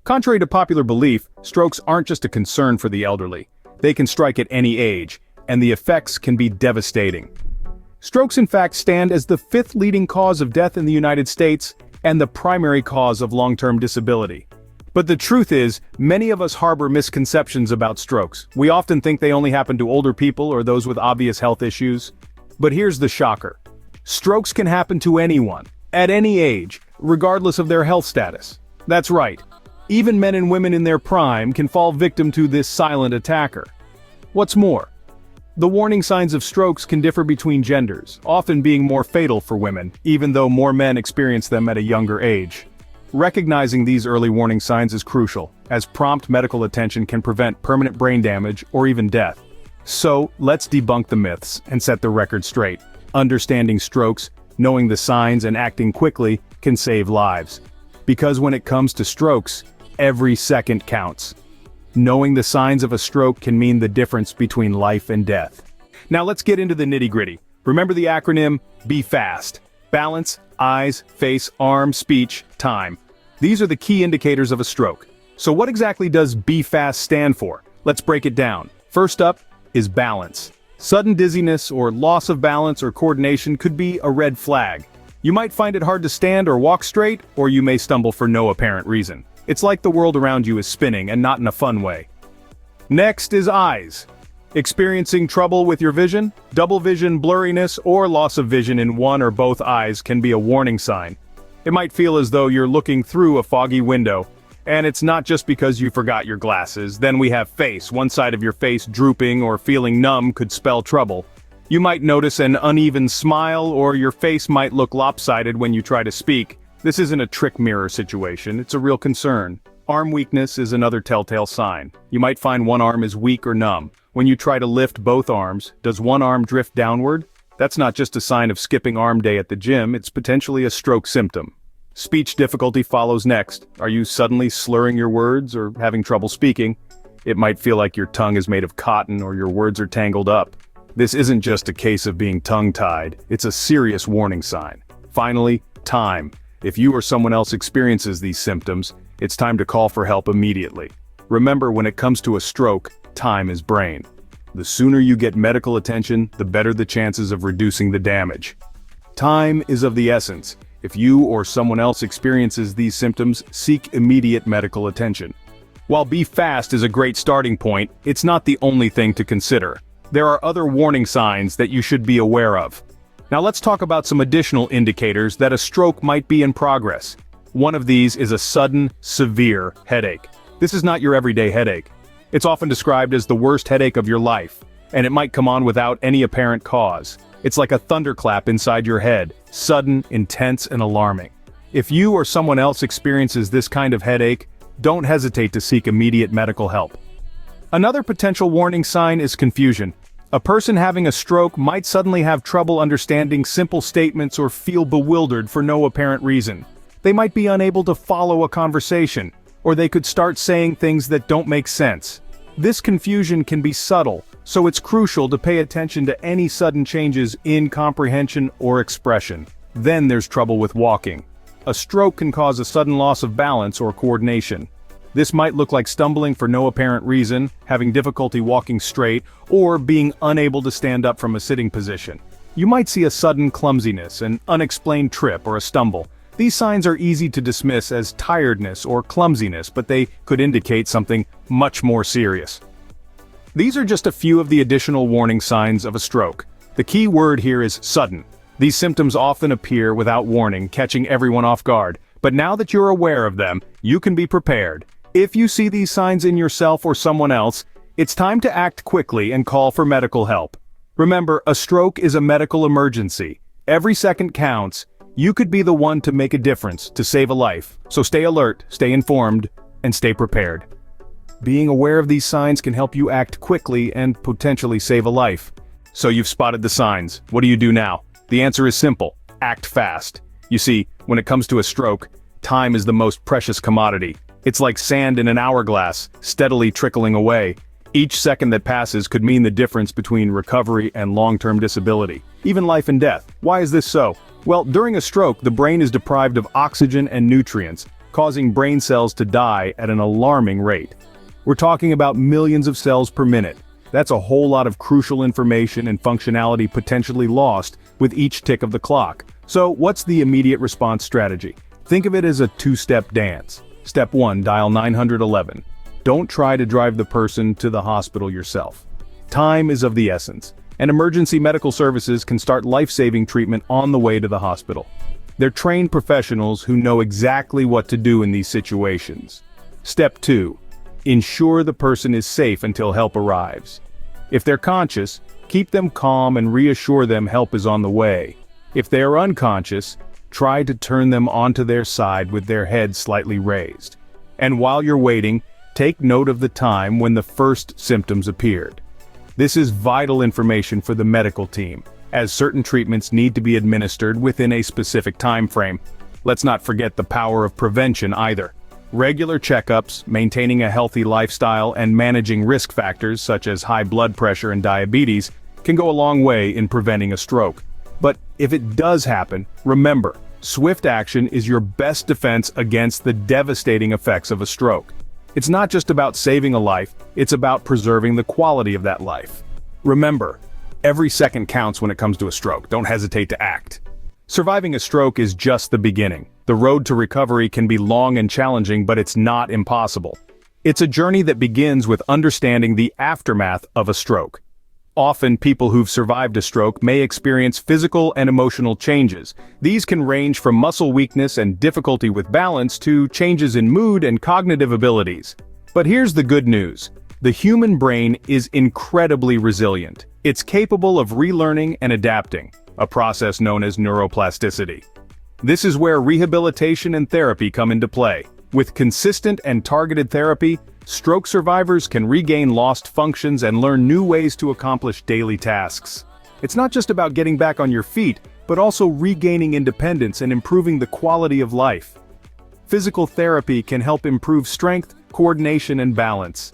Contrary to popular belief, strokes aren't just a concern for the elderly. They can strike at any age, and the effects can be devastating. Strokes in fact stand as the fifth leading cause of death in the United States and the primary cause of long-term disability. But the truth is, many of us harbor misconceptions about strokes. We often think they only happen to older people or those with obvious health issues. But here's the shocker. Strokes can happen to anyone, at any age, regardless of their health status. That's right. Even men and women in their prime can fall victim to this silent attacker. What's more, the warning signs of strokes can differ between genders, often being more fatal for women, even though more men experience them at a younger age. Recognizing these early warning signs is crucial, as prompt medical attention can prevent permanent brain damage or even death. So, let's debunk the myths and set the record straight. Understanding strokes, knowing the signs and acting quickly can save lives. Because when it comes to strokes, every second counts. Knowing the signs of a stroke can mean the difference between life and death. Now let's get into the nitty-gritty. Remember the acronym Be Fast. Balance, eyes, face, arm, speech, time. These are the key indicators of a stroke. So what exactly does Be Fast stand for? Let's break it down. First up is balance. Sudden dizziness or loss of balance or coordination could be a red flag. You might find it hard to stand or walk straight, or you may stumble for no apparent reason. It's like the world around you is spinning, and not in a fun way. Next is eyes. Experiencing trouble with your vision, double vision, blurriness, or loss of vision in one or both eyes can be a warning sign. It might feel as though you're looking through a foggy window, and it's not just because you forgot your glasses. Then we have face. One side of your face drooping or feeling numb could spell trouble. You might notice an uneven smile, or your face might look lopsided when you try to speak. This isn't a trick mirror situation, it's a real concern. Arm weakness is another telltale sign. You might find one arm is weak or numb. When you try to lift both arms, does one arm drift downward? That's not just a sign of skipping arm day at the gym, it's potentially a stroke symptom. Speech difficulty follows next. Are you suddenly slurring your words or having trouble speaking? It might feel like your tongue is made of cotton or your words are tangled up. This isn't just a case of being tongue-tied, it's a serious warning sign. Finally, time. If you or someone else experiences these symptoms, it's time to call for help immediately. Remember, when it comes to a stroke, time is brain. The sooner you get medical attention, the better the chances of reducing the damage. Time is of the essence. If you or someone else experiences these symptoms, seek immediate medical attention. While Be Fast is a great starting point, it's not the only thing to consider. There are other warning signs that you should be aware of. Now let's talk about some additional indicators that a stroke might be in progress. One of these is a sudden, severe headache. This is not your everyday headache. It's often described as the worst headache of your life, and it might come on without any apparent cause. It's like a thunderclap inside your head, sudden, intense, and alarming. If you or someone else experiences this kind of headache, don't hesitate to seek immediate medical help. Another potential warning sign is confusion. A person having a stroke might suddenly have trouble understanding simple statements or feel bewildered for no apparent reason. They might be unable to follow a conversation, or they could start saying things that don't make sense. This confusion can be subtle, so it's crucial to pay attention to any sudden changes in comprehension or expression. Then there's trouble with walking. A stroke can cause a sudden loss of balance or coordination. This might look like stumbling for no apparent reason, having difficulty walking straight, or being unable to stand up from a sitting position. You might see a sudden clumsiness, an unexplained trip, or a stumble. These signs are easy to dismiss as tiredness or clumsiness, but they could indicate something much more serious. These are just a few of the additional warning signs of a stroke. The key word here is sudden. These symptoms often appear without warning, catching everyone off guard. But now that you're aware of them, you can be prepared. If you see these signs in yourself or someone else, it's time to act quickly and call for medical help. Remember, a stroke is a medical emergency. Every second counts. You could be the one to make a difference, to save a life. So stay alert, stay informed, and stay prepared. Being aware of these signs can help you act quickly and potentially save a life. So you've spotted the signs. What do you do now? The answer is simple. Act fast. You see, when it comes to a stroke, time is the most precious commodity. It's like sand in an hourglass, steadily trickling away. Each second that passes could mean the difference between recovery and long-term disability, even life and death. Why is this so? Well, during a stroke, the brain is deprived of oxygen and nutrients, causing brain cells to die at an alarming rate. We're talking about millions of cells per minute. That's a whole lot of crucial information and functionality potentially lost with each tick of the clock. So what's the immediate response strategy? Think of it as a two-step dance. Step 1, dial 911. Don't try to drive the person to the hospital yourself. Time is of the essence, and emergency medical services can start life-saving treatment on the way to the hospital. They're trained professionals who know exactly what to do in these situations. Step 2, ensure the person is safe until help arrives. If they're conscious, keep them calm and reassure them help is on the way. If they are unconscious, try to turn them onto their side with their head slightly raised. And while you're waiting, take note of the time when the first symptoms appeared. This is vital information for the medical team, as certain treatments need to be administered within a specific time frame. Let's not forget the power of prevention either. Regular checkups, maintaining a healthy lifestyle, and managing risk factors such as high blood pressure and diabetes can go a long way in preventing a stroke. But if it does happen, remember, swift action is your best defense against the devastating effects of a stroke. It's not just about saving a life, it's about preserving the quality of that life. Remember, every second counts when it comes to a stroke. Don't hesitate to act. Surviving a stroke is just the beginning. The road to recovery can be long and challenging, but it's not impossible. It's a journey that begins with understanding the aftermath of a stroke. Often, people who've survived a stroke may experience physical and emotional changes. These can range from muscle weakness and difficulty with balance to changes in mood and cognitive abilities. But here's the good news. The human brain is incredibly resilient. It's capable of relearning and adapting, a process known as neuroplasticity. This is where rehabilitation and therapy come into play. With consistent and targeted therapy, stroke survivors can regain lost functions and learn new ways to accomplish daily tasks. It's not just about getting back on your feet, but also regaining independence and improving the quality of life. Physical therapy can help improve strength, coordination, and balance.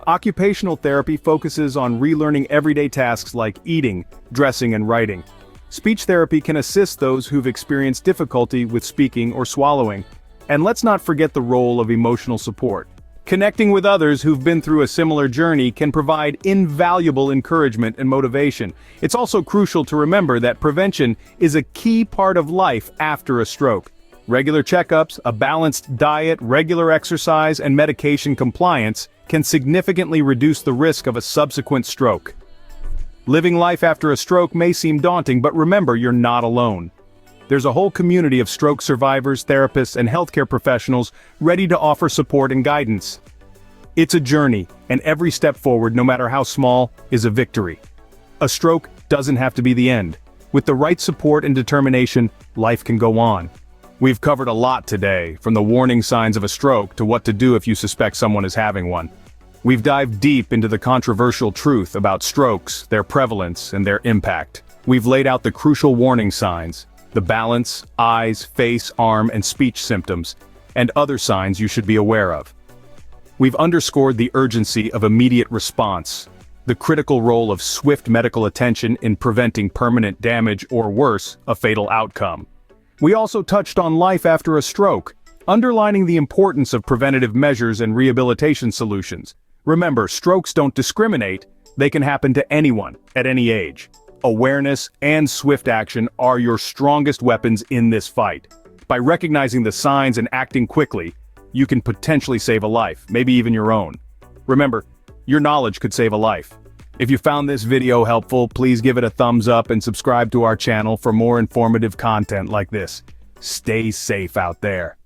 Occupational therapy focuses on relearning everyday tasks like eating, dressing, and writing. Speech therapy can assist those who've experienced difficulty with speaking or swallowing. And let's not forget the role of emotional support. Connecting with others who've been through a similar journey can provide invaluable encouragement and motivation. It's also crucial to remember that prevention is a key part of life after a stroke. Regular checkups, a balanced diet, regular exercise, and medication compliance can significantly reduce the risk of a subsequent stroke. Living life after a stroke may seem daunting, but remember, you're not alone. There's a whole community of stroke survivors, therapists, and healthcare professionals ready to offer support and guidance. It's a journey, and every step forward, no matter how small, is a victory. A stroke doesn't have to be the end. With the right support and determination, life can go on. We've covered a lot today, from the warning signs of a stroke to what to do if you suspect someone is having one. We've dived deep into the controversial truth about strokes, their prevalence, and their impact. We've laid out the crucial warning signs, the balance, eyes, face, arm, and speech symptoms, and other signs you should be aware of. We've underscored the urgency of immediate response, the critical role of swift medical attention in preventing permanent damage or worse, a fatal outcome. We also touched on life after a stroke, underlining the importance of preventative measures and rehabilitation solutions. Remember, strokes don't discriminate, they can happen to anyone, at any age. Awareness and swift action are your strongest weapons in this fight. By recognizing the signs and acting quickly, you can potentially save a life, maybe even your own. Remember, your knowledge could save a life. If you found this video helpful, please give it a thumbs up and subscribe to our channel for more informative content like this. Stay safe out there.